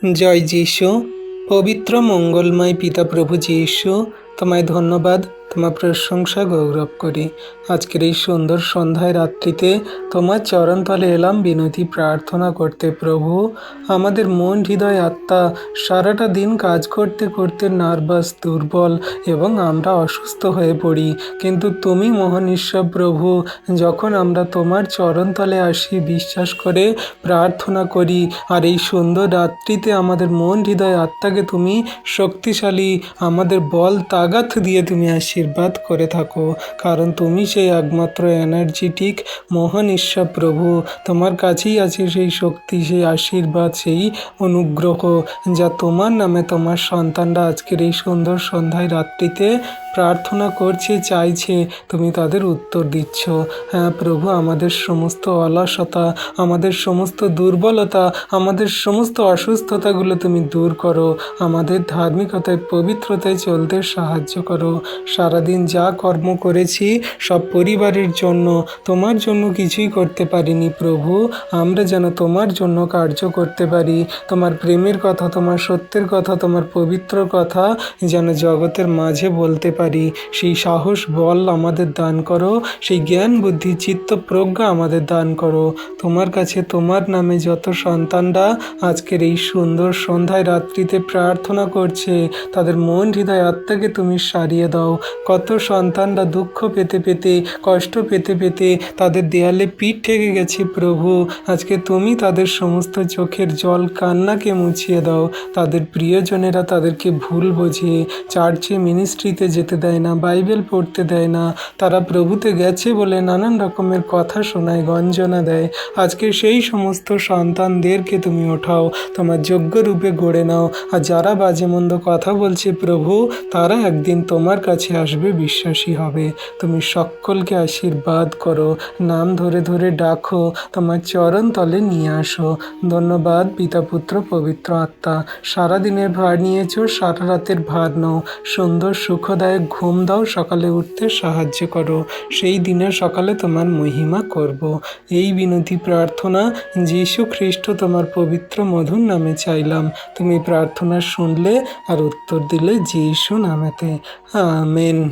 জয় যীশু। পবিত্র মঙ্গলময় পিতা প্রভু যীশু, তোমায় ধন্যবাদ, তোমার প্রশংসা গৌরব করি। আজকের এই সুন্দর সন্ধ্যায় রাত্রিতে তোমার চরণতলে এলাম বিনতি প্রার্থনা করতে। প্রভু, আমাদের মন হৃদয় আত্মা সারাটা দিন কাজ করতে করতে নার্ভাস, দুর্বল এবং আমরা অসুস্থ হয়ে পড়ি, কিন্তু তুমি মহান ঈশ্বর প্রভু, যখন আমরা তোমার চরণতলে আসি বিশ্বাস করে প্রার্থনা করি, আর এই সুন্দর রাত্রিতে আমাদের মন হৃদয় আত্মাকে তুমি শক্তিশালী, আমাদের বল তাগাত দিয়ে তুমি আশীর্বাদ করে থাকো, কারণ তুমি সেই একমাত্র এনার্জেটিক মহান ঈশ্বর প্রভু। তোমার কাছেই আছে সেই শক্তি, সেই আশীর্বাদ, সেই অনুগ্রহ, যা তোমার নামে তোমার সন্তানরা আজকের এই সুন্দর সন্ধ্যায় রাত্রিতে প্রার্থনা করছে, চাইছে, তুমি তাদের উত্তর দিচ্ছ। হ্যাঁ প্রভু, আমাদের সমস্ত অলসতা, আমাদের সমস্ত দুর্বলতা, আমাদের সমস্ত অসুস্থতাগুলো তুমি দূর করো, আমাদের ধার্মিকতায় পবিত্রতায় চলতে সাহায্য করো। সারাদিন যা কর্ম করেছি সব পরিবারের জন্য, তোমার জন্য কিছুই করতে পারিনি প্রভু, আমরা যেন তোমার জন্য কার্য করতে পারি। তোমার প্রেমের কথা, তোমার সত্যের কথা, তোমার পবিত্র কথা যেন জগতের মাঝে বলতে পারি। সেই সাহস বল আমাদের দান করো, সেই জ্ঞান বুদ্ধি চিত্ত প্রজ্ঞা আমাদের দান করো। তোমার কাছে তোমার নামে যত সন্তানরা আজকের এই সুন্দর সন্ধ্যায় রাত্রিতে প্রার্থনা করছে, তাদের মন হৃদয় আত্মাকে তুমি সারিয়ে দাও। কত সন্তানরা দুঃখ পেতে পেতে, কষ্ট পেতে পেতে তাদের দেয়ালে পিঠ ঠেকে গেছে প্রভু, আজকে তুমি তাদের সমস্ত চোখের জল কান্নাকে মুছিয়ে দাও। তাদের প্রিয়জনেরা তাদেরকে ভুল বোঝে, চার্চে মিনিস্ট্রিতে যেতে দেয় না, বাইবেল পড়তে দেয় না, তারা প্রভুতে গেছে বলে নানান রকমের কথা শোনায়, গঞ্জনা দেয়। আজকে সেই সমস্ত সন্তানদেরকে তুমি ওঠাও, তোমার যোগ্য রূপে গড়ে নাও। আর যারা বাজে মন্দ কথা বলছে প্রভু, তারা একদিন তোমার কাছে আসবে, বিশ্বাসী হবে। তুমি সকলকে আশীর্বাদ করো, নাম ধরে ধরে ডাকো, তোমার চরণ তলে নিয়ে আসো। ধন্যবাদ পিতা পুত্র পবিত্র আত্মা। সারাদিনের ভার নিয়েছো, সারা রাতের ভার নাও। সুন্দর সুখদায়ক ঘুম দাও, সকালে উঠতে সাহায্য করো, সেই দিনের সকালে তোমার মহিমা করব। এই বিনতি প্রার্থনা যীশু খ্রিস্ট তোমার পবিত্র মধুর নামে চাইলাম। তুমি প্রার্থনা শুনলে আর উত্তর দিলে যীশু নামেতে। আমেন।